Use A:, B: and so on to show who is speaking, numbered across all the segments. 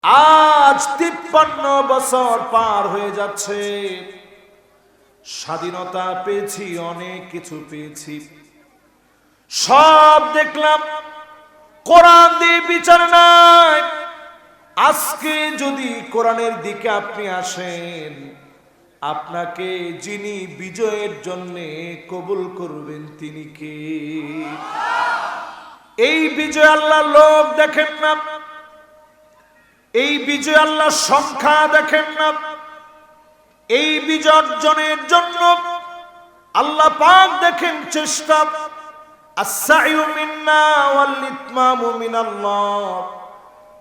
A: আজ 53 বছর পার হয়ে যাচ্ছে। স্বাধীনতা পেয়েছি, অনেক কিছু পেয়েছি, সব দেখলাম, কোরআন দিয়ে বিচার নাই। আজকে যদি কোরআনের দিকে আপনি আসেন, আপনাকে যিনি বিজয়ের জন্য কবুল করবেন তিনি কে? এই বিজয় আল্লাহ লোক দেখেন না, এই বিজয় আল্লাহ সংখ্যা দেখেন না, এই বিজয় অর্জনের জন্য আল্লাহ পাক দেখেন চেষ্টা। আস-সা'য়ু মিন্না ওয়াল ইতমামু মিনাল্লাহ।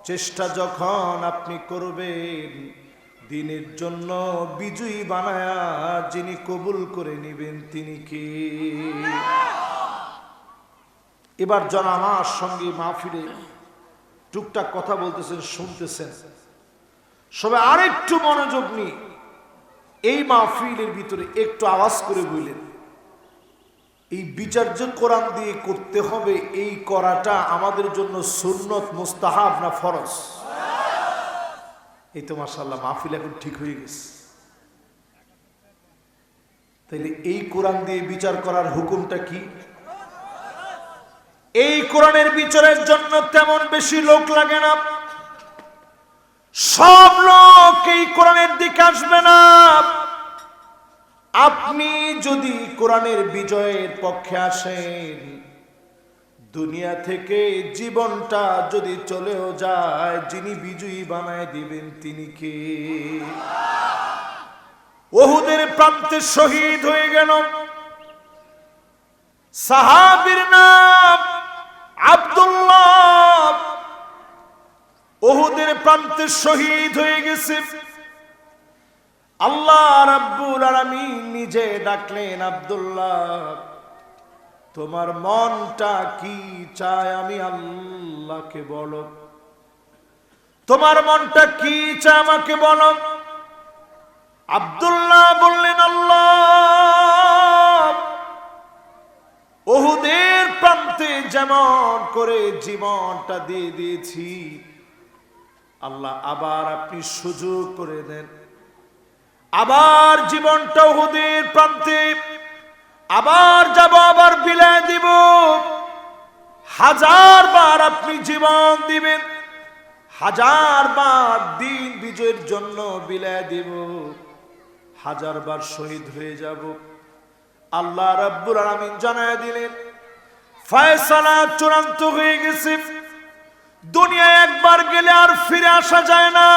A: চেষ্টা যখন আপনি করবেন, দিনের জন্য বিজয়ী বানায়া যিনি কবুল করে নেবেন তিনি কে? এবার যারা আমার সঙ্গে মাহফিলে টুকটাক কথা বলতেছেন, শুনতেছেন, সবাই আরেকটু মনোযোগ নিয়ে এই মাহফিলের ভিতরে একটু আওয়াজ করে বললেন, এই বিচার যে কোরআন দিয়ে করতে হবে, এই করাটা আমাদের জন্য সুন্নত, মুস্তাহাব না ফরজ? এই তো মাশাআল্লাহ মাহফিল এখন ঠিক হয়ে গেছে। তাইলে এই কোরআন দিয়ে বিচার করার হুকুমটা কি? এই কোরআনের বিচারের জন্য তেমন বেশি লোক লাগে না, সব লোক এই কোরআনের দিকে আসবে না। আপনি যদি কোরআনের বিজয়ের পক্ষে আসেন, দুনিয়া থেকে জীবনটা যদি চলেও যায়, যিনি বিজয়ী বানায় দিবেন তিনি কে? উহুদের প্রান্তে শহীদ হয়ে গেল সাহাবীর নাম আব্দুল্লাহ। উহুদের প্রান্তে শহীদ হয়ে গেছে। আল্লাহ রাব্বুল আলামিন নিজে ডাকলেন, আব্দুল্লাহ তোমার মনটা কি চায় আমি আল্লাহকে বলো, তোমার মনটা কি চায় আমাকে বলো। আব্দুল্লাহ বললেন, আল্লাহ উহুদের প্রান্তে যেমন করে জীবনটা দিয়ে দিয়েছি, আল্লাহ আবার আপনি সুযোগ করে দেন, আবার জীবনটা উহুদের প্রান্তে আবার যাব, আবার বিলায় দিব। 1000 বার আপনি জীবন দিবেন, 1000 বার দিন বিজয়ের জন্য বিলায় দিব, 1000 বার শহীদ হয়ে যাব। আল্লাহ রাব্বুল আলামিন জানায় দিলেন, ফয়সালা চূড়ান্ত হয়ে গেছে। দুনিয়ায় একবার গেলে আর ফিরে আসা যায় না।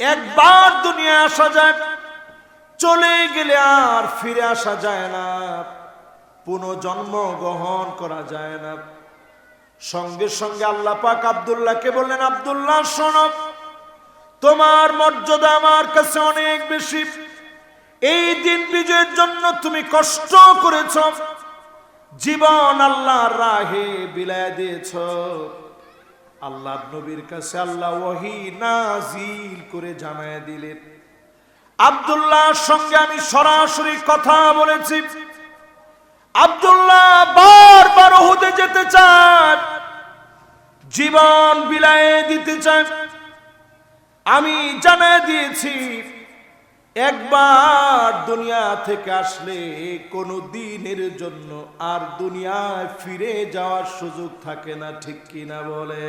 A: একবার দুনিয়া আসা যায়, চলে গেলে আর ফিরে আসা যায় না, পুনর্জন্ম গ্রহণ করা যায় না। সঙ্গে সঙ্গে আল্লাহ পাক আব্দুল্লাহকে বললেন, আব্দুল্লাহ শোনো, তোমার মর্যাদা আমার কাছে অনেক বেশি। এই দিন বিজয়ের জন্য তুমি কষ্ট করেছ, জীবন আল্লাহর রাহে বিলায় দিয়েছ। আল্লাহ নবীর কাছে আল্লাহ ওহী নাজিল করে জানায় দিলেন, আব্দুল্লাহর সঙ্গে আমি সরাসরি কথা বলেছি। আব্দুল্লাহ বারবার উহুদে যেতে চান, জীবন বিলায়ে দিতে চান। আমি জানায় দিয়েছি, একবার দুনিয়া থেকে আসলে কোনো দিনের জন্য আর দুনিয়ায় ফিরে যাওয়ার সুযোগ থাকে না, ঠিক কিনা বলে?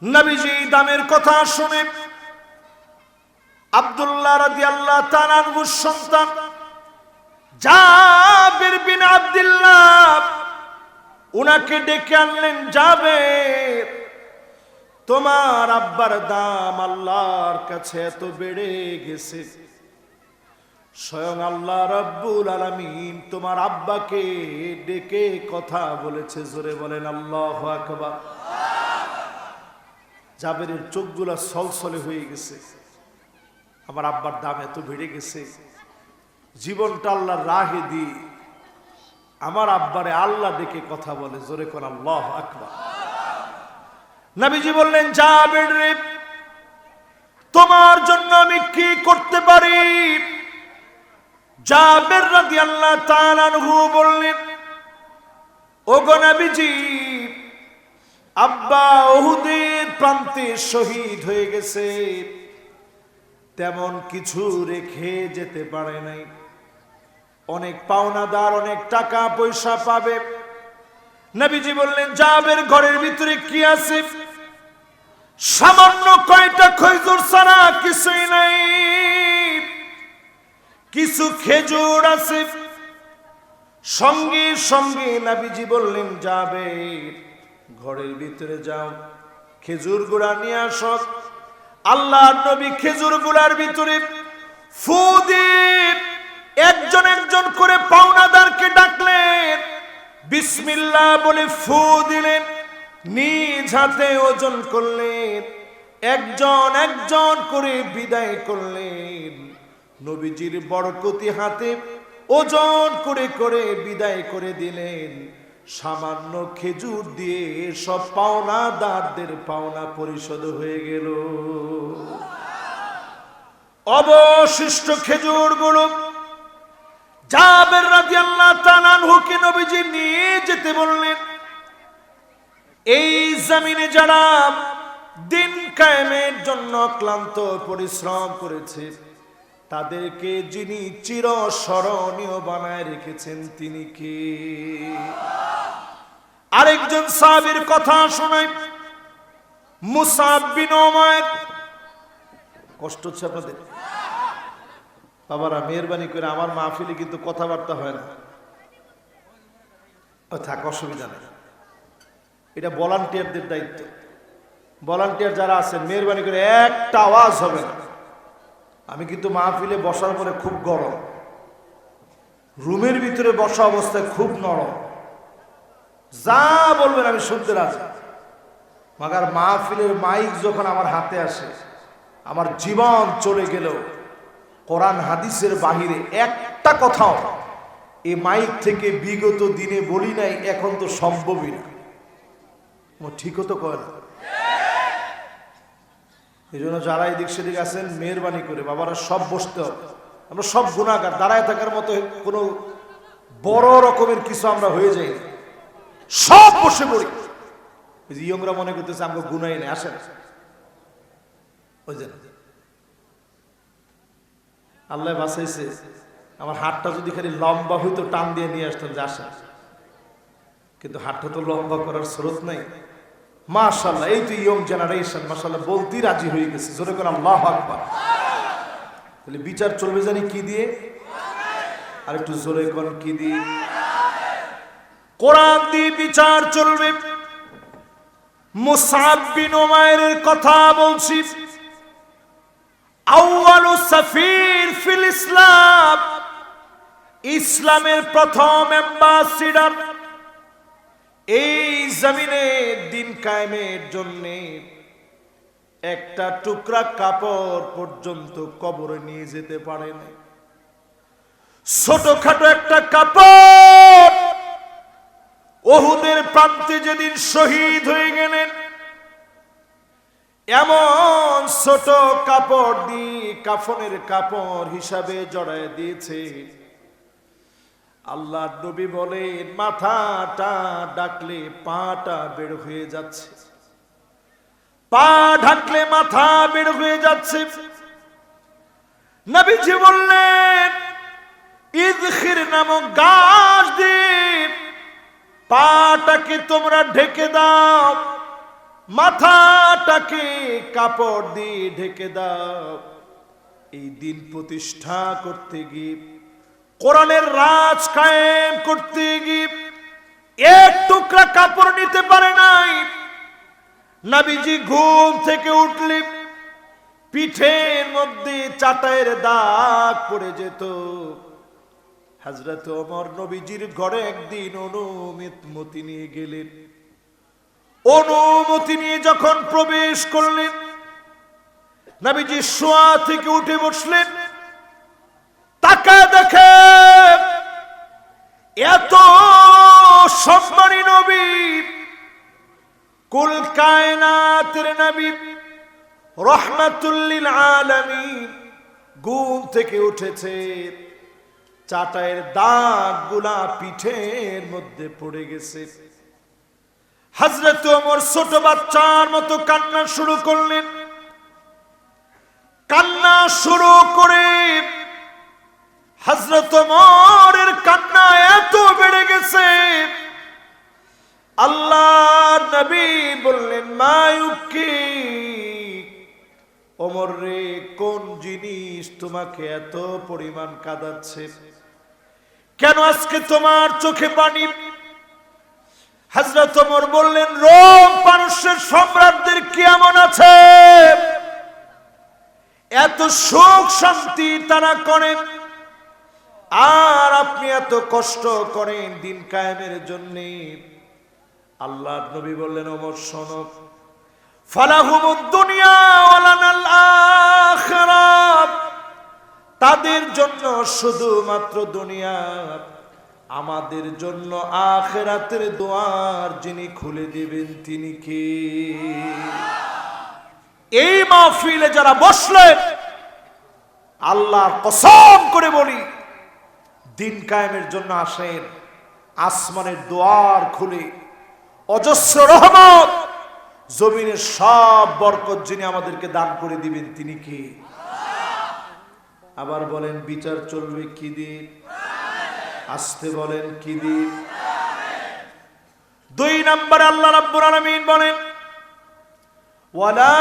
A: নবীজি দামের কথা শুনে আব্দুল্লাহ রাদিয়াল্লাহু তাআলা আনহুর সন্তান জাবির বিন আব্দুল্লাহ উনাকে ডেকে আনলেন, জাবের তোমার আব্বার দাম আল্লাহর কাছে এত বেড়ে গেছে, স্বয়ং আল্লাহ রাব্বুল আলামিন তোমার আব্বাকে ডেকে কথা বলেছে। জোরে বলেন আল্লাহু আকবার। জাবেরের চোখগুলা ছলছলে হয়ে গেছে, আমার আব্বার দাম এত বেড়ে গেছে, জীবনটা আল্লাহর রাহে দিয়ে আমার আব্বারে আল্লাহ ডেকে কথা বলে। জোরে কোন আল্লাহু আকবার। নবীজি বললেন, জাবের রে, তোমার জন্য আমি কি করতে পারি? জাবের রাদিয়াল্লাহু তাআলা আনহু বললেন, ওগো নবীজি, আব্বা উহুদের প্রান্তে শহীদ হয়ে গেছে, তেমন কিছু রেখে যেতে পারে নাই। অনেক পাওনাদার, অনেক টাকা পয়সা পাবে। নবীজি বললেন, জাবের ঘরের ভিতরে কি আছে? সামান্য কয়টা খেজুর ছাড়া কিছুই নাই। কিছু খেজুর আছে। সঙ্গে সঙ্গে নবীজি বললেন, জাবের ঘরের ভিতরে যাও, খেজুর গুড়া নিয়ে আসো। আল্লাহর নবী খেজুর গুড়ার ভিতরে ফু দিয়ে একজন একজন করে পাওনাদারকে ডাকলেন, বিসমিল্লাহ বলে ফু দিলেন, নিজ হাতে ওজন করলেন, একজন একজন করে বিদায় করলেন। নবীজির বরকতি হাতে ওজন করে করে বিদায় করে দিলেন। সামান্য খেজুর দিয়ে সব পাওনাদারদের পাওনা পরিশোধ হয়ে গেল। অবশিষ্ট খেজুরগুলো জাবের রাদিয়াল্লাহু তাআলা আনহুকে নবীজি নিয়ে যেতে বললেন। এই জমিনে যারা দিন কায়েমের জন্য ক্লান্ত পরিশ্রম করেছে, তাদেরকে যিনি চিরস্মরণীয় বানায় রেখেছেন তিনি কে? আরেকজন সাহাবীর কথা শোনাই, মুসাব বিন উমাইর। কষ্ট হচ্ছে আপনাদের? বাবারা মেহেরবানি করে, আমার মাহফিলে কিন্তু কথাবার্তা হয় না। থাক, অসুবিধা নেই, এটা ভলান্টিয়ারদের দায়িত্ব। ভলান্টিয়ার যারা আছেন মেহেরবানি করে একটা আওয়াজ হবে না। আমি কিন্তু মাহফিলে বসার পরে খুব গরম, রুমের ভিতরে বসা অবস্থায় খুব নরম, যা বলবেন আমি শুনতে রাজি। মাগার মাহফিলের মাইক যখন আমার হাতে আসে, আমার জীবন চলে গেলেও কোরআন হাদিসের বাহিরে একটা কথাও এই মাইক থেকে বিগত দিনে বলি নাই, এখন তো সম্ভবই না। ঠিক তো কয় না। এই জন্য যারা এদিক সেদিক আছেন মেহেরবানি করে বাবারা সব বসতে হবে। আমরা সব গুনাহগার, দাঁড়ায় থাকার মতো কোনো বড় রকমের কিছু আমরা হয়ে যাই, সব বসে পড়ি। ইয়ংরা মনে করতেছে আমরা গুনাই নেই, আসেন। ওই যে আল্লাহ বাঁচাইছে, আমার হাতটা যদি খালি লম্বা হইতো টান দিয়ে নিয়ে আসতাম যে আসেন, কিন্তু হাতটা তো লম্বা করার স্রোত নাই। মাশাআল্লাহ, এই তো ইয়ং জেনারেশন মাশাআল্লাহ বলতেই রাজি হয়ে গেছে। জোরে করে আল্লাহু আকবার। তাহলে বিচার চলবে জানি কি দিয়ে? আর একটু জোরে কোন কি দিয়ে? কোরআন দিয়ে বিচার চলবে। মুসআব বিন উমাইরের কথা বলছি। আউয়ালু সাফির ফিল ইসলাম, ইসলামের প্রথম অ্যাম্বাসিডর। এই জমিনে দিন কায়েমের জন্য একটা টুকরা কাপড় পর্যন্ত কবরে নিয়ে যেতে পারে না। ছোটখাটো একটা কাপড় উহুদের প্রান্তে যেদিন শহীদ হয়ে গেলেন, এমন ছোট কাপড় দিয়ে কাফনের কাপড় হিসাবে জড়ায় দিয়েছে। আল্লাহ নবী বলেন, মাথাটা ডাকলে পাটা বের হয়ে যাচ্ছে, পা ঢাকলে মাথা বের হয়ে যাচ্ছে। নবীজি বললেন, ইদখির নামক গাছ দিয়ে পাটাকে তোমরা ঢেকে দাও, মাথাটাকে কাপড় দিয়ে ঢেকে দাও। এই দিন প্রতিষ্ঠা করতে গিয়ে, কোরআনের রাজ কায়েম করতে গিয়ে এক টুকরা কাপড় নিতে পারে নাই। নবীজি ঘুম থেকে উঠলে পিঠের মধ্যে চাটাইয়ের দাগ পড়ে যেত। হযরত ওমর নবীজির ঘরে একদিন অনুমতি নিয়ে গেলেন। অনুমতি নিয়ে যখন প্রবেশ করলেন, নবীজি শোয়া থেকে উঠে বসলেন। তাকায় দেখে এত সম্মানী নবী, কুল কায়নাতের নবী, রাহমাতুল লিল আলামিন ঘুম থেকে উঠেছে। চাটাইয়ের দাগগুলা পিঠের মধ্যে পড়ে গেছে। হযরত ওমর ছোট বাচ্চার মতো কান্না শুরু করলেন। কান্না শুরু করে হযরত ওমরের কান্না এত বেড়ে গেছে, আল্লাহর নবী বললেন, মায়ুকি, ওমর রে, কোন জিনিস তোমাকে এত পরিমাণ কাঁদাচ্ছে? কেন আজকে তোমার চোখে পানি? হযরত ওমর বললেন, রোম পারস্যের সম্রাটদের কি এমন আছে এত সুখ শান্তি তারা করেন, আর আপনি এত কষ্ট করেন দিন কায়েমের জন্য? আল্লাহর নবী বললেন, ওমর শোনো, ফালাহুমুদ দুনিয়া ওয়ালানাল আখিরাহ, তাদের জন্য শুধুমাত্র দুনিয়া, আমাদের জন্য আখিরাতের দুয়ার যিনি খুলে দিবেন তিনি কে? এই মাহফিলে যারা বসলেন, আল্লাহর কসম করে বলি, দিন কায়েমের জন্য আসেন, আসমানের দুয়ার খুলে অজস্র রহমত, জমিনের সব বরকত যিনি আমাদেরকে দান করে দিবেন তিনি কে? আবার বলেন, বিচার চলবে কি দিন? আসতে বলেন, কি দিন? 2 নম্বরে আল্লাহ রাব্বুল আলামিন বলেন, ওয়ালা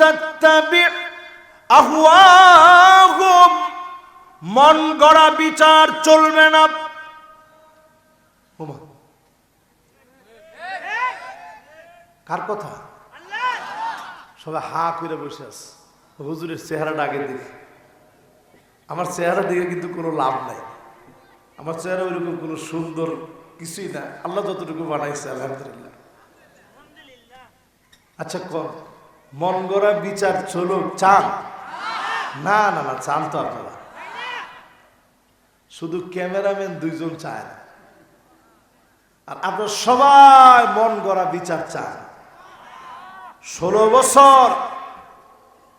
A: তাত্তাবি আহওয়াহুম, মন গড়া বিচার চলবে না। কার কথা? সবাই হা করে বসে আছে। হুজুরের চেহারাটা আগে দেখি। আমার চেহারা দেখে কিন্তু কোনো লাভ নাই। আমার চেহারা ওইরকম কোনো সুন্দর কিছুই না, আল্লাহ যতটুকু বানাইছে আলহামদুলিল্লাহ। আচ্ছা, মন গড়া বিচার চলুক চান? না না না, চান তো আপনারা, শুধু ক্যামেরাম্যান 2 জন চায় না, আর আপনারা সবাই মন গড়া বিচার চান। 16 বছর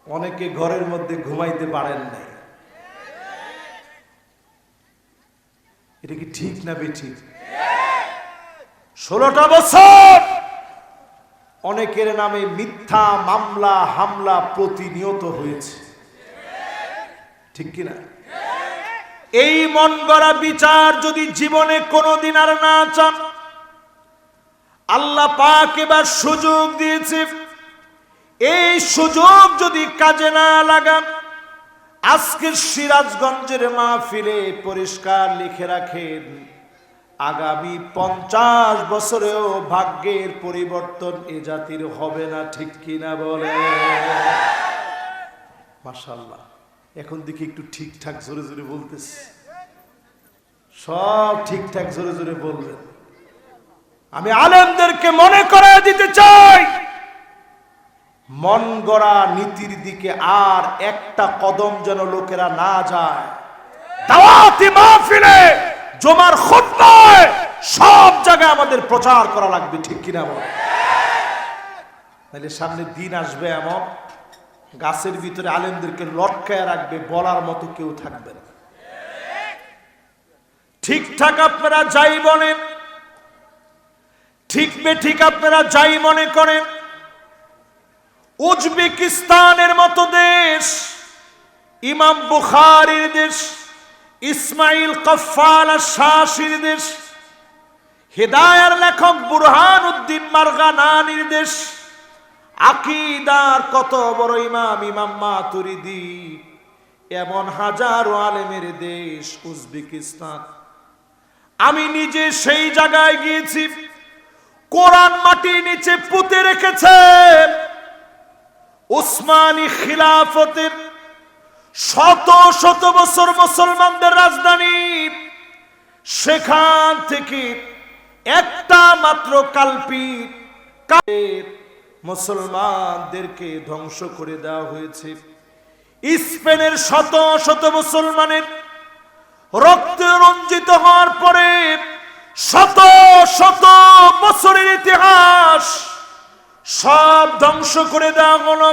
A: অনেকে ঘরের মধ্যে ঘুমাইতে পারেন নাই। এটা কি ঠিক না বেঠিক? 16টা বছর অনেকের নামে মিথ্যা মামলা হামলা প্রতিনিয়ত হয়েছে, ঠিক কিনা? এই মন গড়া বিচার যদি জীবনে কোনোদিন আর না চান, আল্লাহ পাক এবার সুযোগ দিয়েছে, এই সুযোগ যদি কাজে না লাগান, আজকের সিরাজগঞ্জের মাহফিলে পরিষ্কার লিখে রাখেন, আগামী 50 বছরেও ভাগ্যের পরিবর্তন এ জাতির হবে না, ঠিক কিনা বলে? মাশাআল্লাহ, এখন দেখি একটু ঠিকঠাক জোরে জোরে বলতেছে, সব ঠিকঠাক জোরে জোরে বলবেন। আমি আলেমদেরকে মনে করায় দিতে চাই, মন গড়া নীতির দিকে আর একটা কদম যেন লোকেরা না যায়। দাওয়াতি মাহফিলে, জুমার খুতবায়, সব জায়গায় আমাদের প্রচার করা লাগবে, ঠিক কিনা বল? তাহলে সামনে দিন আসবে এমন, গাছের ভিতরে আলেমদেরকে লটকায় রাখবে, বলার মতো কেউ থাকবে না। ঠিকঠাক আপনারা যাই বলেন, ঠিক বেঠিক আপনারা যাই মনে করেন, উজবেকিস্তানের মতো দেশ, ইমাম বুখারীর দেশ, ইসমাইল কফফাল আশ-শাশির দেশ, হিদায়ার লেখক বুরহানুদ্দিন মারগানানির দেশ, আকীদার কত বড় ইমাম, ইমাম মাতুরিদি, এমন হাজারো আলেমের দেশ উজবেকিস্তান। আমি নিজে সেই জায়গায় গিয়েছি, কোরআন মাটির নিচে পুঁতে রেখেছে উসমানী খিলাফতের শত শত বছর মুসলমানদের রাজধানী। সেখান থেকে একটা মাত্র কাল্পিক মুসলমানদেরকে ধ্বংস করে দেওয়া হয়েছে। স্পেনের শত শত মুসলমানের রক্তে রঞ্জিত হওয়ার পরে শত শত বছরের ইতিহাস সব ধ্বংস করে দেওয়া হলো।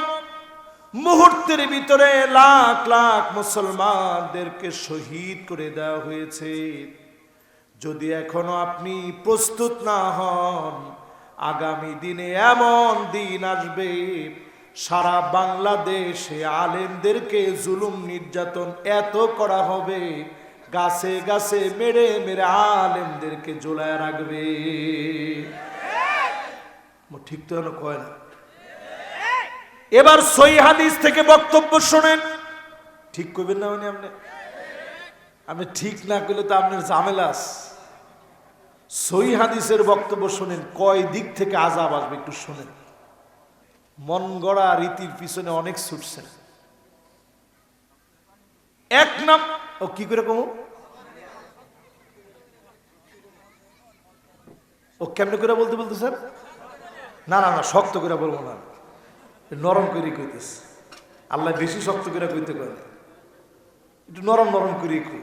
A: মুহূর্তের ভিতরে লাখ লাখ মুসলমানদেরকে শহীদ করে দেওয়া হয়েছে। যদি এখনো আপনি প্রস্তুত না হন, আগামী দিনে এমন দিন আসবে সারা বাংলাদেশে আলেমদেরকে জুলুম নির্যাতন এত করা হবে, গাছে গাছে মেরে মেরে আলেমদেরকে ঝুলায় রাখবে। ঠিক তো কয় না? এবার সহিহ হাদিস থেকে বক্তব্য শোনেন। ঠিক কইবেন না মানে আপনি ঠিক না করলে তো আপনার ঝামেলা আছে। সহিহ হাদিসের বক্তব্য শোনেন, কয় দিক থেকে আযাব আসবে একটু শোনেন। মন গড়া রীতির পিছনে অনেক ছুটছেন। এক নাম ও কি করে কমু, ও কেমনে করে বলতে বলতেছেন? না না না, শক্ত করে বলবো না, নরম করে কইতেছে। আল্লাহ বেশি শক্ত করে কইতে কয় না, একটু নরম নরম করে কই,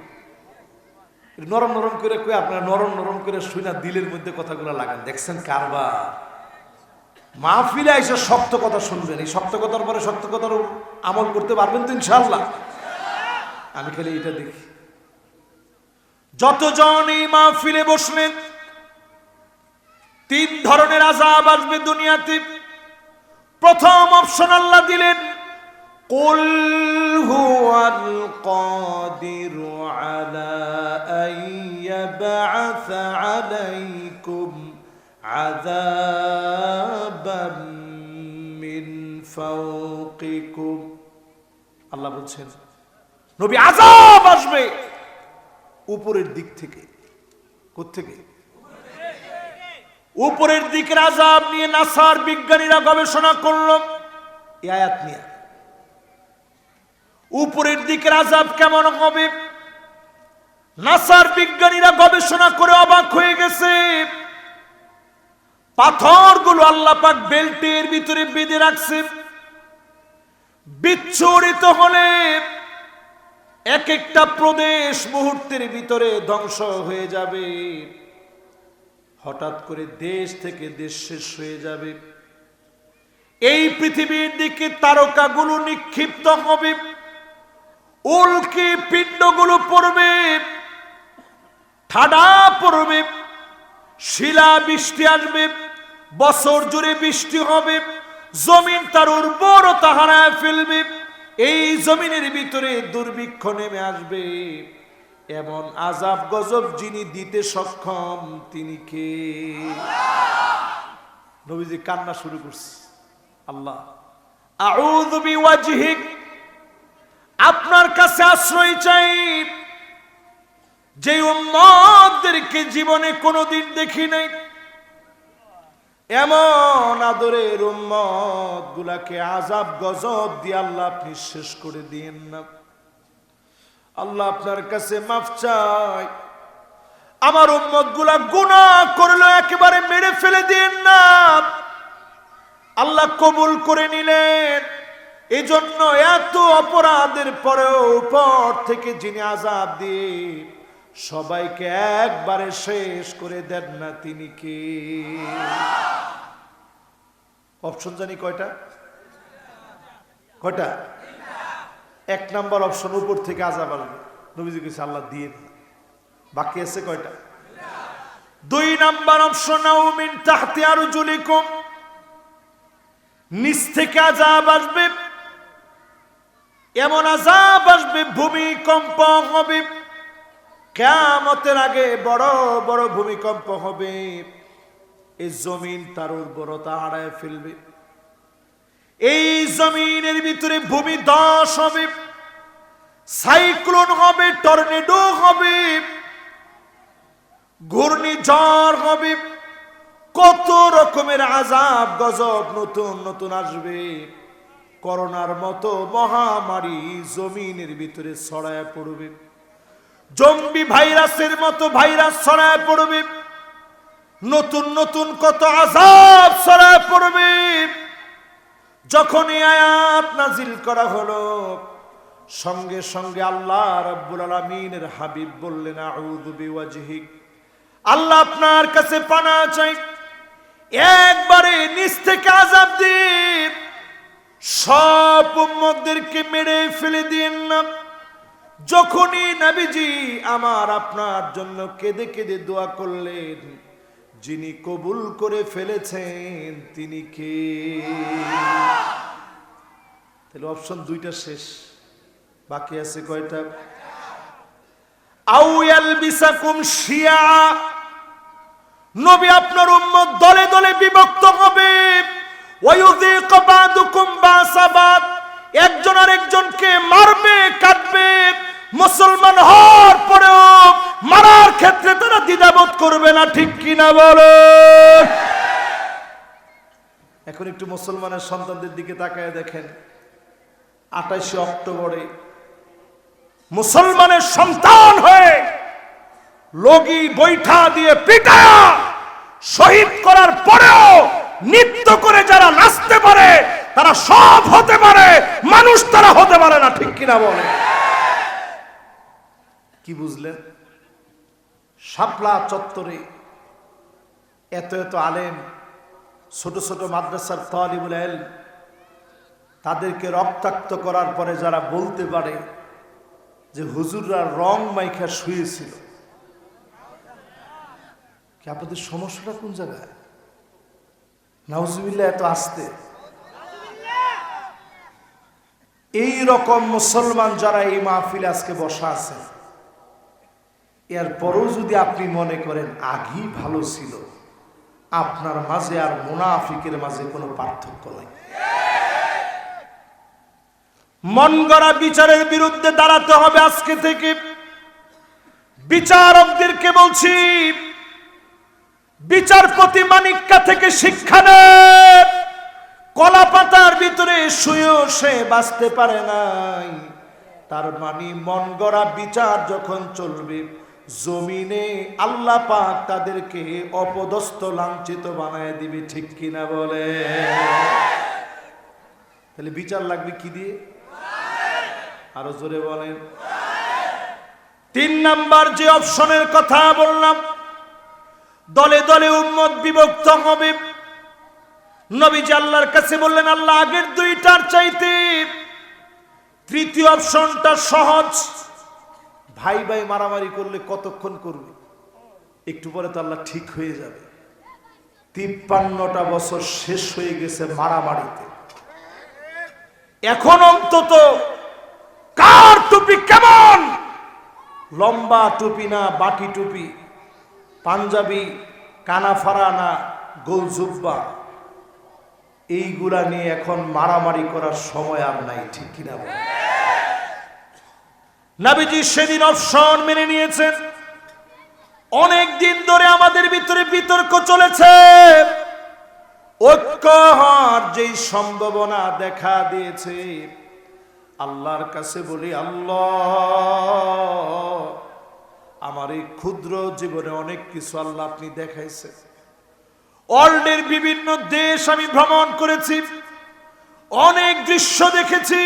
A: একটু নরম নরম করে কই। আপনারা নরম নরম করে শুনা দিলের মধ্যে কথাগুলো লাগান। দেখছেন কারবার? মাহফিলে এসে শক্ত কথা শুনবেন, এই শক্ত কথার পরে শক্ত কথার আমল করতে পারবেন তো ইনশাআল্লাহ? আমি খালি এটা দেখি। যতজন এই মাহফিলে বসলেন, তিন ধরনের আযাব আসবে দুনিয়াতে। প্রথম অপশন আল্লাহ দিলেন, কুল হুয়াল কাদিরু আলা আইয়াবআসা আলাইকুম আযাবাম মিন ফাওকিকুম। আল্লাহ বলছেন নবী আযাব আসবে উপরের দিক থেকে। কোত্থেকে? উপরের দিকের আযাব নিয়ে নাসার বিজ্ঞানীরা গবেষণা করল এই আয়াত নিয়ে। উপরের দিকের আযাব কেমন হবে? নাসার বিজ্ঞানীরা গবেষণা করে অবাক হয়ে গেছে। পাথরগুলো আল্লাহ পাক বেল্টের ভিতরে বেঁধে রাখছে। বিচ্ছুরিত হলে এক একটা প্রদেশ মুহূর্তের ভিতরে ধ্বংস হয়ে যাবে। হঠাৎ করে দেশ থেকে দেশ শেষ হয়ে যাবে। এই পৃথিবীর দিকে তারকাগুলো নিক্ষিপ্ত হবে, উল্কি পিণ্ডগুলো পড়বে, ঠাডা পড়বে, শিলা বৃষ্টি আসবে, বছর জুড়ে বৃষ্টি হবে, জমিন তার উর্বরতা হারায় ফেলবে। এই জমিনের ভিতরে দুর্ভিক্ষ নেমে আসবে। এমন আযাব গজব যিনি দিতে সক্ষম তিনি কে? নবীজি কান্না শুরু করছে, আল্লাহ আউযু বিওয়াজহিক, আপনার কাছে আশ্রয় চাই, যে উম্মতদেরকে জীবনে কোনোদিন দেখি নাই, এমন আদরের উম্মত গুলাকে আযাব গজব দিয়ে আল্লাহ আপনি শেষ করে দিয়েন না। আল্লাহ আপনার কাছে মাফ চাই, আমার উম্মত গুলা গুনাহ করলো একেবারে মেরে ফেলে দিয়েন না। আল্লাহ কবুল করে নিলেন। এজন্য এত অপরাধের পরেও উপর থেকে যিনি আযাব দিয়ে সবাইকে একবারে শেষ করে দেন না তিনি কে? অপশন জানি কয়টা? কয়টা? এক নাম্বার অপশন, উপর থেকে আযাব আসবে। নবীজি কাছে আল্লাহ দিয়ে না। বাকি আছে কয়টা? দুই নাম্বার অপশন, আও মিন তাহতি আরজুলিকুম, নিচ থেকে আযাব আসবে। এমন আযাব আসবে ভূমিকম্প হবে, কিয়ামতের আগে বড় বড় ভূমিকম্প হবে। এই জমিন তার উর্বরতা হারায় ফেলবে। এই জমিনের ভিতরে ভূমিধস হবে, সাইক্লোন হবে, টর্নেডো হবে, ঘূর্ণিঝড় হবে, কত রকমের আযাব গজব নতুন নতুন আসবে। করোনার মতো মহামারী জমিনের ভিতরে ছড়ায় পড়বে, জম্বি ভাইরাসের মতো ভাইরাস ছড়ায় পড়বে, নতুন নতুন কত আযাব ছড়ায় পড়বে। যখন এই আয়াত নাজিল করা হলো, সঙ্গে সঙ্গে আল্লাহ রাব্বুল আলামিনের হাবিব বললেন, আউযু বিওয়াজহিক, আল্লাহ আপনার কাছে পানাহ চাই, একবারে নিচ থেকে আযাব দিন, সব উম্মতদেরকে মেরে ফেলে দিন না। যখনই নবীজি আমার আপনার জন্য কেঁদে কেঁদে দোয়া করলেন, যিনি কবুল করে ফেলেছেন তিনি কে? তাহলে অপশন দুইটা শেষ, বাকি আছে কয়টা? আউ ইয়ালবিসাকুম শিয়া, নবী আপনার উম্মত দলে দলে বিভক্ত হবে। ওয়ায়ুযীক বাদুকুম বাসাবাদ, একজন আরেকজনকে মারবে, কাটবে। মুসলমান হওয়ার পরেও মারার ক্ষেত্রে তারা দ্বিধাবোধ করবে না, ঠিক কিনা বলেন? এখন একটু মুসলমানের সন্তানদের দিকে তাকায় দেখেন, 28 অক্টোবরে মুসলমানের সন্তান হয়ে লগি বৈঠা দিয়ে পিটায়া শহীদ করার পরেও নৃত্য করে যারা নাচতে পারে তারা সব হতে পারে, মানুষ তারা হতে পারে না, ঠিক কিনা বলে? কি বুঝলেন? শাপলা চত্বরে এত এত আলেম, ছোট ছোট মাদ্রাসার তালিবুল ইলম, তাদেরকে রক্তাক্ত করার পরে যারা বলতে পারে যে হুজুররা রং মাইখা শুয়েছিল, কি আপনাদের সমস্যাটা কোন জায়গায়? নাউজুবিল্লাহ, এত আসতে। এই রকম মুসলমান যারা এই মাহফিলে আজকে বসা আছে, এরপরও যদি আপনি মনে করেন আগেই ভালো ছিল, আপনার মাঝে আর মুনাফিকের মাঝে কোনো পার্থক্য নাই। মন গড়া বিচারের বিরুদ্ধে দাঁড়াতে হবে আজকে থেকে। বিচারকদেরকে বলছি, বিচারপতি মানিক্কা থেকে শিক্ষা নেন। কলা পাতার ভিতরে শুয়েও সে বাঁচতে পারে নাই, তার মানে মন গড়া বিচার যখন চলবে জমিনে, আল্লাহ পাক তাদেরকে অপদস্থ লাঞ্ছিত বানায় দিবে, ঠিক কিনা বলে? তাহলে বিচার লাগবে কি দিয়ে? আরো জোরে বলেন। 3 নাম্বার যে অপশনের কথা বললাম, দলে দলে উম্মত বিভক্ত হবে। নবীজি আল্লাহর কাছে বললেন, আল্লাহ আগের দুইটার চাইতে তৃতীয় অপশনটা সহজ। ভাই ভাই মারামারি করলে কতক্ষণ করবে? একটু পরে তো আল্লাহ ঠিক হয়ে যাবে। 53টা বছর শেষ হয়ে গেছে মারামারিতে। এখন অন্তত কার টুপি কেমন, লম্বা টুপি না বাটি টুপি, পাঞ্জাবি কানাফারা না গোল জুব্বা, এইগুলা নিয়ে এখন মারামারি করার সময় আর নাই, ঠিক কিনা বলেন? নবীজি সেদিন অপশন মেনে নিয়েছেন। অনেক দিন ধরে আমাদের ভিতরে বিতর্ক চলেছে, ঐক্য হওয়ার যেই সম্ভাবনা দেখা দিয়েছে, আল্লাহর কাছে বলি, আল্লাহ আমার এই ক্ষুদ্র জীবনে অনেক কিছু আল্লাহ আপনি দেখাইছে। ওয়ার্ল্ডের বিভিন্ন দেশ আমি ভ্রমণ করেছি, অনেক দৃশ্য দেখেছি।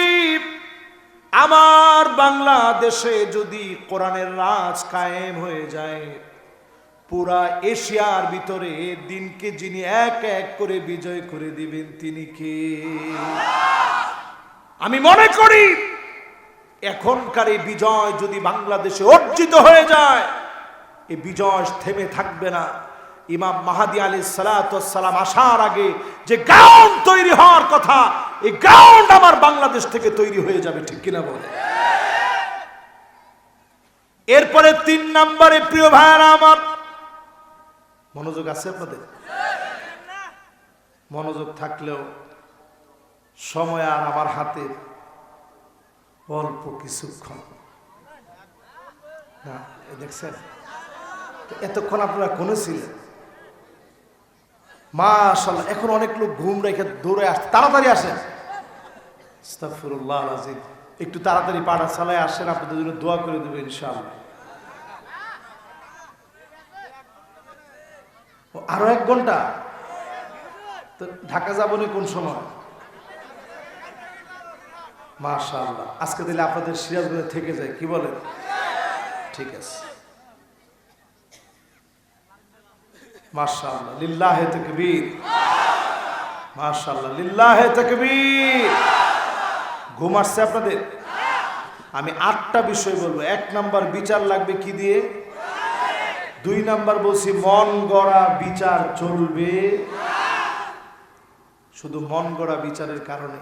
A: আমার বাংলাদেশে যদি কোরআনের রাজ কায়েম হয়ে যায়, পুরা এশিয়ার ভিতরে দিনকে যিনি এক এক করে বিজয় করে দিবেন তিনি কে? আমি মনে করি এখনকার এই বিজয় যদি বাংলাদেশে অর্জিত হয়ে যায়, এই বিজয় থেমে থাকবে না। ইমাম মাহদী আলাইহিস সালাতু ওয়াস সালাম আসার আগে যে গ্রাউন্ড তৈরি হওয়ার কথা, এই গ্রাউন্ড আমার বাংলাদেশ থেকে তৈরি হয়ে যাবে, ঠিক কিনা বলে? এরপরে 3 নম্বরে, প্রিয় ভাইরা আমার, মনোযোগ আছে আপনাদের? মনোযোগ থাকলেও সময় আর আমার হাতে অল্প কিছুক্ষণ। দেখছেন এতক্ষণ আপনারা কোনে ছিলেন? মাশাআল্লাহ, এখন অনেক লোক ঘুম রেখে দৌড়ে আসছে। তাড়াতাড়ি আসেন, আস্তাগফিরুল্লাহ আযীম। একটু তাড়াতাড়ি পাঠশালায় আসেন, আপনাদের জন্য দোয়া করে দেব ইনশাআল্লাহ। আরো 1 ঘন্টা তো ঢাকা যাবনি কোন সময়? মাশাআল্লাহ, আজকে দিলে আপনাদের সিরাজগঞ্জে থেকে যায়, কি বলেন? ঠিক আছে, মাশাআল্লাহ, লিল্লাহে তাকবীর, মাশাআল্লাহ, লিল্লাহে তাকবীর। ঘুম আসছে আপনাদের? আমি 8টা বিষয় বলবো। 1 নাম্বার, বিচার লাগবে কি দিয়ে? 2 নাম্বার বলছি মন গড়া বিচার চলবে। শুধু মন গড়া বিচারের কারণে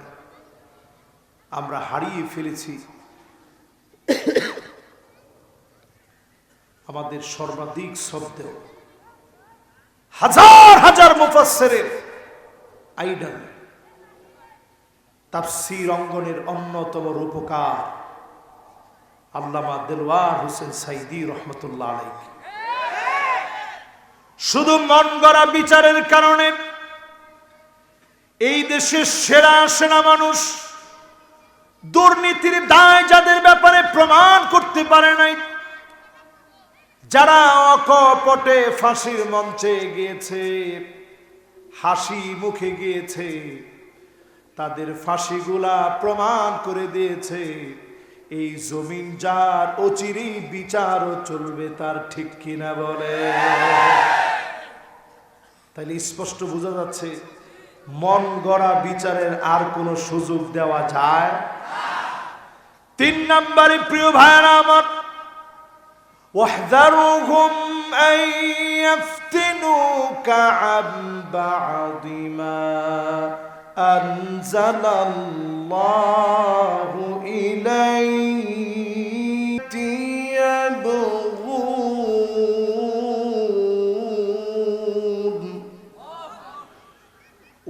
A: আমরা হারিয়ে ফেলেছি আমাদের সর্বাধিক শ্রদ্ধেয় হাজার হাজার মুফাসসিরের আইডল, তাফসীর অঙ্গনের অন্যতম রূপকার আল্লামা দেলওয়ার হোসেন সাইদী রহমতুল্লাহ আলাইহি শুধু মন গড়া বিচারের কারণে এই দেশের সেরা সেনা মানুষ দুর্নীতির দায় যাদের ব্যাপারে প্রমাণ করতে পারে নাই, যারা অকপটে ফাঁসির মঞ্চে গিয়েছে, হাসি মুখে গিয়েছে, তাদের ফাঁসিগুলা প্রমাণ করে দিয়েছে এই জমিন যার অচিরেই বিচারও চলবে তার, ঠিক কিনা বলে? তাইলে স্পষ্ট বোঝা যাচ্ছে মন গড়া বিচারের আর কোনো সুযোগ দেওয়া যায়। 3 নম্বরে প্রিয় ভাইরা আমার, واحذرهم أن يفتنوك عن بعض ما أنزل الله إليك يبغون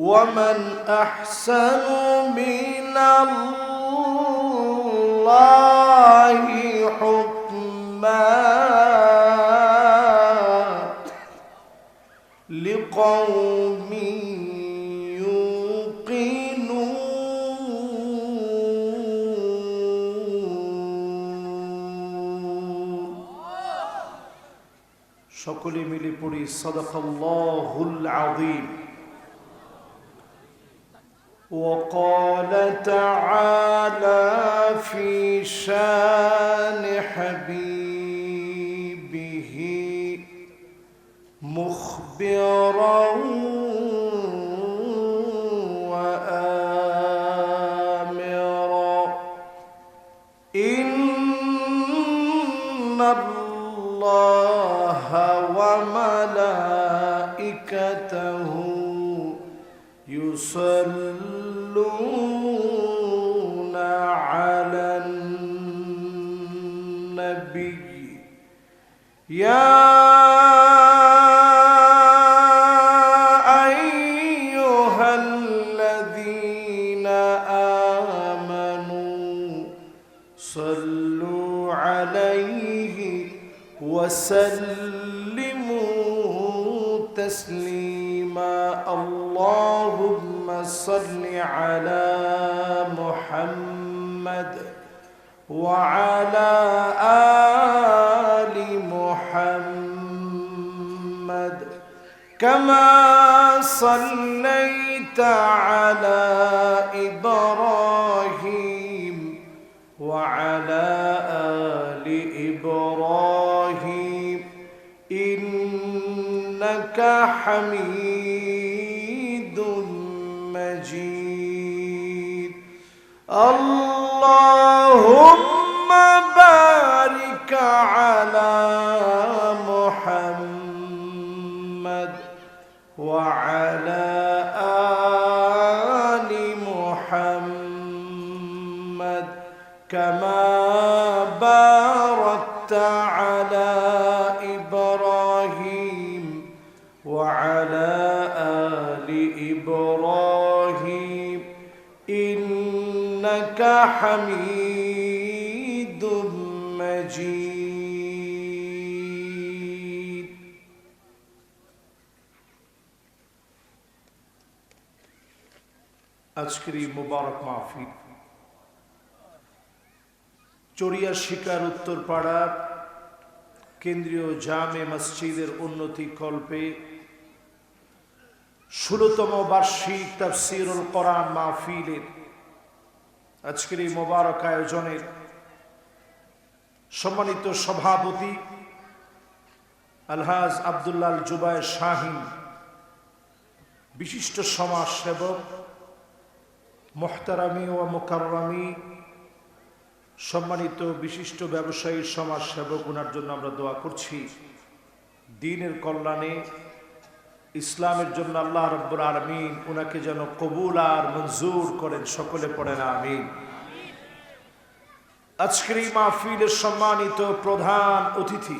A: ومن أحسن من الله حكما لقوم يوقنون। সকলে মিলে পড়ি সাদাকাল্লাহুল আযীম। وقال تعالى في شان حبيبه مخبرا وآمرا إن الله وملائكته يصلون على النبي يا أيها الذين آمنوا صلوا عليه وسلموا تسليما اللهم صل على محمد وعلى آل محمد كما صليت على إبراهيم وعلى آل إبراهيم إنك حميد مجيد اللهم بارك على محمد وعلى آل محمد كما باركت على إبراهيم وعلى آل إبراهيم إنك حميد مجيد আজকের এই মুবারক মাহফিল চরিয়া শিকার উত্তরপাড়া কেন্দ্রীয় জামে মসজিদের উন্নতি কল্পে 16তম বার্ষিক তাফসীরুল কোরআন মাহফিলের আজকের এই মোবারক আয়োজনের সম্মানিত সভাপতি আলহাজ আব্দুল্লাহ জুবায়ের শাহীন, বিশিষ্ট সমাজ সেবক মুহতারামি ও মুকাররামি, সম্মানিত বিশিষ্ট ব্যবসায়ী সমাজ সেবক, ওনার জন্য আমরা দোয়া করছি দ্বীনের কল্যাণে, ইসলামের জন্য আল্লাহ রাব্বুল আলামিন উনাকে যেন কবুল আর মঞ্জুর করেন। সকলে পড়েন আমিন। আজকের এই মাহফিলের সম্মানিত প্রধান অতিথি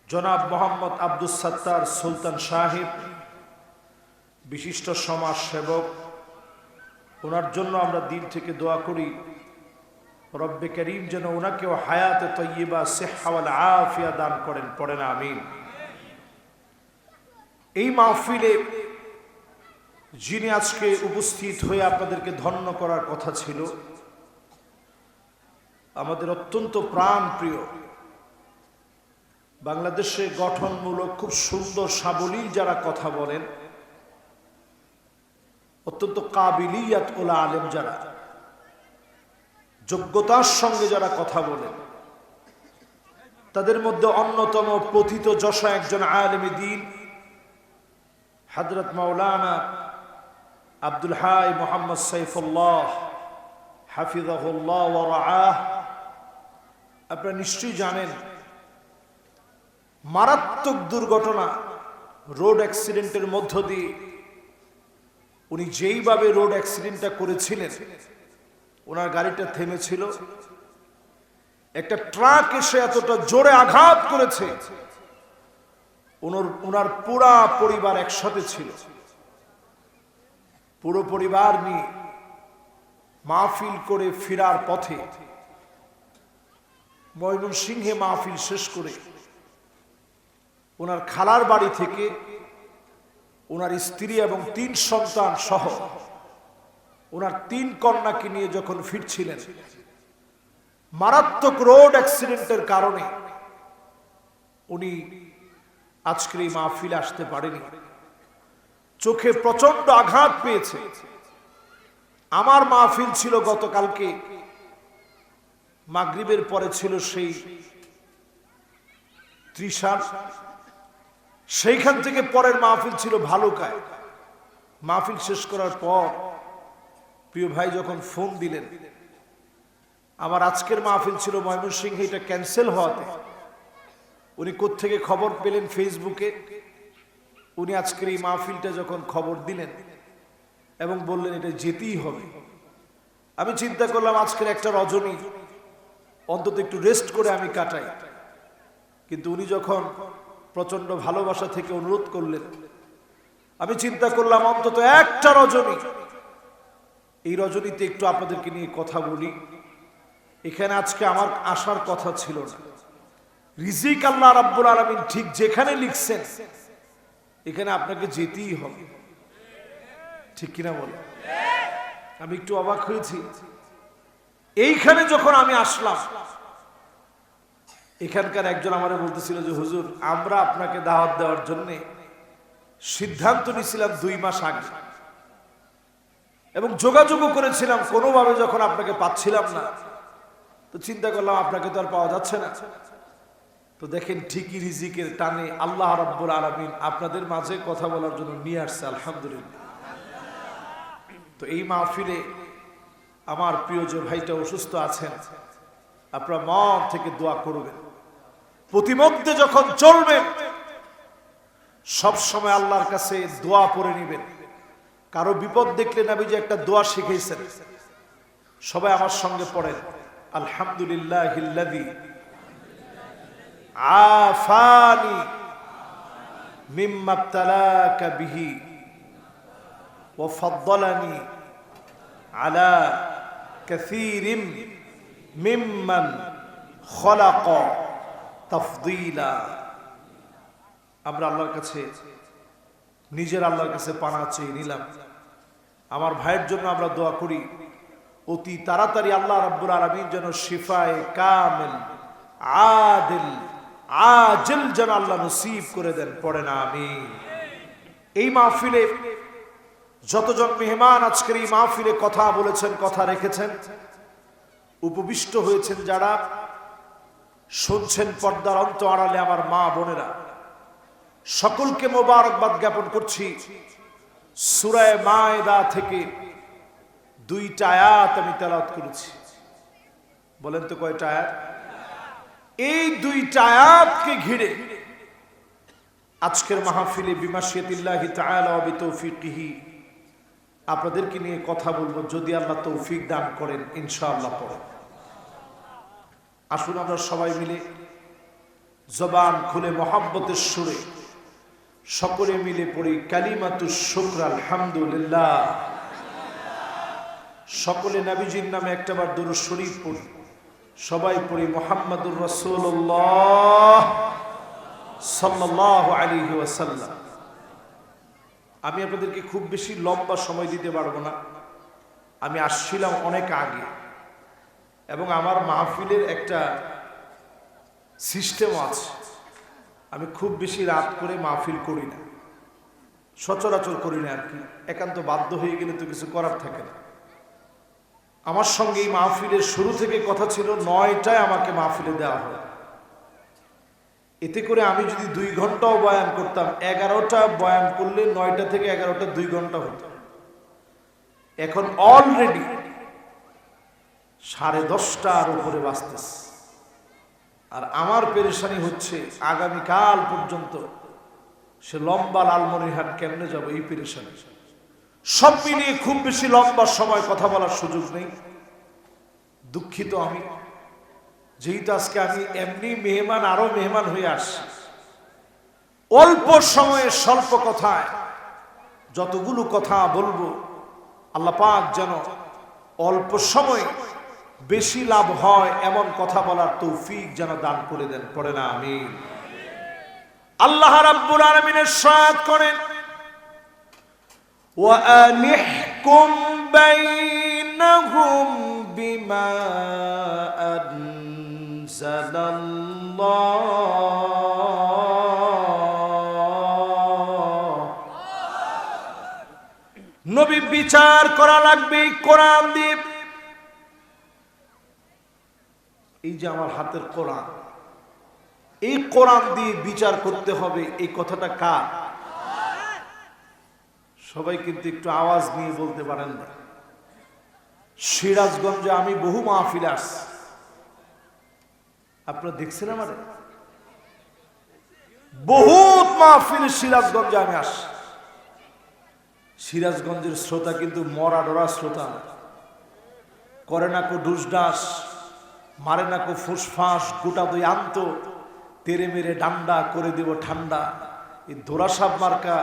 A: জনাব মোহাম্মদ আব্দুস সাত্তার সুলতান সাহেব, বিশিষ্ট সমাজ সেবক। ওনার জন্য আমরা দিল থেকে দোয়া করি রব্বে করিম যেন ওনাকেও হায়াতে তয়্যিবা, সিহহা ওয়াল আফিয়া দান করেন। পড়েন আমিন। এই মাহফিলে যিনি আজকে উপস্থিত হয়ে আপনাদেরকে ধন্য করার কথা ছিল, আমাদের অত্যন্ত প্রাণ প্রিয়, বাংলাদেশে গঠনমূলক খুব সুন্দর সাবলীল যারা কথা বলেন, অত্যন্ত কাবিলিয়াত ওলা আলেম যারা, যোগ্যতার সঙ্গে যারা কথা বলেন, তাদের মধ্যে অন্যতম পথিত যশা একজন আলেমে দ্বীন হযরত মাওলানা আব্দুল হাই মুহাম্মদ সাইফুল্লাহ হাফিজাহুল্লাহ ওয়া রাআহ। আপনারা নিশ্চয়ই জানেন, মারাত্মক দুর্ঘটনা, রোড অ্যাক্সিডেন্টের মধ্য দিয়ে উনি যেইভাবে রোড অ্যাক্সিডেন্টটা করেছিলেন, ওনার গাড়িটা থেমেছিল, একটা ট্রাক এসে এতটা জোরে আঘাত করেছে, ওনার পুরা পরিবার একসাথে ছিল। পুরো পরিবার নিয়ে মাহফিল করে ফেরার পথে ময়মনসিংহে মাহফিল শেষ করে ওনার খালার বাড়ি থেকে ওনার স্ত্রী এবং 3 সন্তান সহ ওনার 3 কন্যাকে নিয়ে যখন ফিরছিলেন, মারাত্মক রোড অ্যাক্সিডেন্টের কারণে উনি আজকের এই মাহফিলে আসতে পারেনি। চোখে প্রচন্ড আঘাত পেয়েছে। আমার মাহফিল ছিল গতকালকে, মাগরিবের পরে ছিল সেই ত্রিশাল, সেইখান থেকে পরের মাহফিল ছিল ভালুকায়। মাহফিল শেষ করার পর প্রিয় ভাই যখন ফোন দিলেন, আমার আজকের মাহফিল ছিল ময়মনসিংহে, এটা ক্যান্সেল হওয়াতে উনি কোত্থেকে খবর পেলেন ফেসবুকে, উনি আজকের এই মাহফিলটা যখন খবর দিলেন এবং বললেন এটা যেতেই হবে, আমি চিন্তা করলাম আজকের একটা রজনী অন্তত একটু রেস্ট করে আমি কাটাই। কিন্তু উনি যখন প্রচন্ড ভালোবাসা থেকে অনুরোধ করলেন, আমি চিন্তা করলাম অন্তত একটা রজনী, এই রজনীতে একটু আপনাদেরকে নিয়ে কথা বলি। এখানে আজকে আমার আসার কথা ছিল না, রিজিক আল্লাহ রাব্বুল আলামিন ঠিক যেখানে লিখছেন এখানে আপনাকে যেতেই হবে, ঠিক কিনা বলে? আমি একটু অবাক হয়েছি। এইখানে যখন আমি আসলাম, এখানকার একজন আমারে বলতেছিল যে হুজুর, আমরা আপনাকে দাওয়াত দেওয়ার জন্য সিদ্ধান্ত নিয়েছিলাম 2 মাস আগে এবং যোগাযোগও করেছিলাম, কোনোভাবে যখন আপনাকে পাচ্ছিলাম না তো চিন্তা করলাম আপনাকে তো আর পাওয়া যাচ্ছে না। তো দেখেন ঠিকই রিজিকের টানে আল্লাহ রাব্বুল আলামিন আপনাদের মাঝে কথা বলার জন্য নিয়ে আসছে, আলহামদুলিল্লাহ। তো এই মাহফিলে আমার প্রিয় যে ভাইটা অসুস্থ আছেন, আপনারা মন থেকে দোয়া করবেন। প্রতিমধ্যে যখন চলবেন সব সময় আল্লাহর কাছে দোয়া পড়ে নেবেন। কারো বিপদ দেখলে নবীজি একটা দোয়া শিখিয়েছেন, সবাই আমার সঙ্গে পড়েন, আলহামদুলিল্লাহিল্লাযী আফানি মিম্মা ইবতালাকা বিহি ওয়া ফাদ্দালানি আলা কাসীরিম মিম্মান খলাকা তাফদীলা। আমরা আল্লাহর কাছে, নিজের আল্লাহর কাছে পানা চেয়ে নিলাম। আমার ভাইয়ের জন্য আমরা দোয়া করি, অতি তাড়াতাড়ি আল্লাহ রাব্বুল আলামিন যেন শিফায়ে কামিল আদিল আজিল যেন আল্লাহ নসিব করে দেন। পড়েন আমিন। এই মাহফিলে যতজন মেহমান আজকের এই মাহফিলে কথা বলেছেন, কথা রেখেছেন, উপবিষ্ট হয়েছেন যারা, শুনছেন পর্দার অন্তরালে আমার মা বোনেরা, সকলকে মোবারকবাদ জ্ঞাপন করছি। সূরা মায়েদা থেকে 2টা আয়াত আমি তেলাওয়াত করেছি। বলেন তো কয়টা আয়াত? এই 2টা আয়াতকে ঘিরে আজকের মাহফিলে বিমাশিয়াতিল্লাহি তাআলা ওয়া বিতৌফিকিহি আপনাদেরকে নিয়ে কথা বলবো, যদি আল্লাহ তৌফিক দান করেন ইনশাআল্লাহ। পড়ে আসুন আমরা সবাই মিলে জবান খুলে মহাব্বতের সুরে সকলে মিলে পড়ি কালিমাতুশ শুকর আলহামদুলিল্লাহ। সকলে নবীজির নামে একটাবার দুরূদ শরীফ পড়ি, সবাই পড়ি মুহাম্মাদুর রাসূলুল্লাহ সাল্লাল্লাহু আলাইহি ওয়াসাল্লাম। আমি আপনাদেরকে খুব বেশি লম্বা সময় দিতে পারবো না। আমি আসছিলাম অনেক আগে এবং আমার মাহফিলের একটা সিস্টেম আছে। আমি খুব বেশি রাত করে মাহফিল করি না, সচরাচর করি না আর কি। একান্ত বাধ্য হয়ে গেলে তো কিছু করার থাকে না। আমার সঙ্গে এই মাহফিলের শুরু থেকে কথা ছিল 9টায় আমাকে মাহফিলে দেওয়া হয়। এতে করে আমি যদি 2 ঘন্টাও বয়ান করতাম, 11টা বয়ান করলে 9টা থেকে 11টা 2 ঘন্টা হতো। এখন অলরেডি 10:30টার উপরে বাজতেছে। আর আমার পেরেশানি হচ্ছে আগামীকাল পর্যন্ত সে লম্বা লালমনিরহাট কেমনে যাব, এই পেরেশানি। সব মিলিয়ে খুব বেশি লম্বা সময় কথা বলার সুযোগ নেই। দুঃখিত আমি, যেহেতু আজকে আমি এমনি মেহমান, আরো মেহমান হয়ে আসছি। অল্প সময়ে স্বল্প কথায় যতগুলো কথা বলবো, আল্লাহ পাক যেন অল্প সময়ে বেশি লাভ হয় এমন কথা বলার তৌফিক যেন দান করে দেন। পড়ে না আমিন। আল্লাহ রাব্বুল আলামিনের সাথ করেন ওয়া আনিহকুম বাইনাহুম বিমা আনজালাল্লাহ। নবী বিচার করা লাগবে কোরআন দিয়ে। এই যে আমার হাতের কোরআন, এই কোরআন দিয়ে বিচার করতে হবে, এই কথাটা কার? সবাই কিন্তু একটু আওয়াজ নিয়ে বলতে পারেন না। সিরাজগঞ্জে আমি বহু মাহফিলে আসছি, আপনারা দেখছেন আমার বহুত মাহফিলে সিরাজগঞ্জে আমি আসছি। সিরাজগঞ্জের শ্রোতা কিন্তু মরা ডরা শ্রোতা না। করে না কো ডুসডাস, মারে না কো ফুসফাস, গোটা দই আন্ত তেরে মেরে ডান্ডা করে দেব ঠান্ডা। এই দোরাসাব মার্কা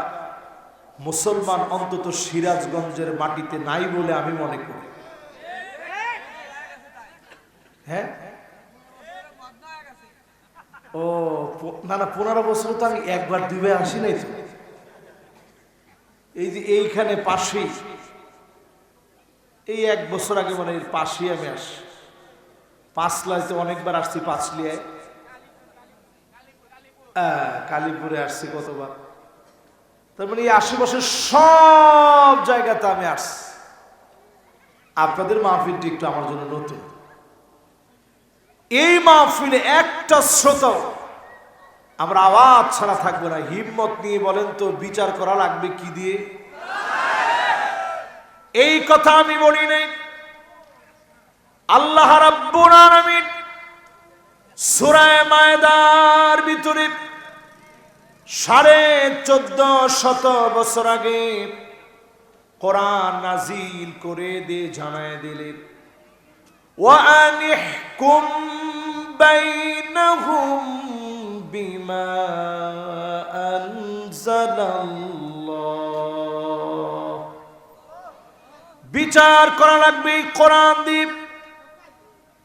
A: মুসলমান অন্তত সিরাজগঞ্জের মাটিতে নাই বলে আমি মনে করি। হ্যাঁ, ও না না, 15 বছর তো আমি একবার 2বার আসি নাই তো। এই যে এইখানে পাশেই, এই 1 বছর আগে মানে এর পাশেই আমি আসি। পাঁচলাইতে অনেকবার আসছি, পাঁচলিয়ায়, কালীপুরে আসছি কতবার। তার মানে এই আশেপাশের সব জায়গাতে আমি আসছি। আপনাদের মাহফিলটি একটু আমার জন্য নতুন। এই মাহফিলে একটা শ্রোতা আমরা আওয়াজ ছাড়া থাকবো না। হিম্মত নিয়ে বলেন তো, বিচার করা লাগবে কি দিয়ে? এই কথা আমি বলি নাই। আল্লাহ রাব্বুল আলামিন সূরা মায়েদার ভিতরে 1450 বছর আগে কোরআন নাজিল করে দিয়ে জানায় দিলেন ওয়া আনিহকুম বাইনাহুম বিমা আনজালাল্লাহ। বিচার করা লাগবে কোরআন দিয়ে।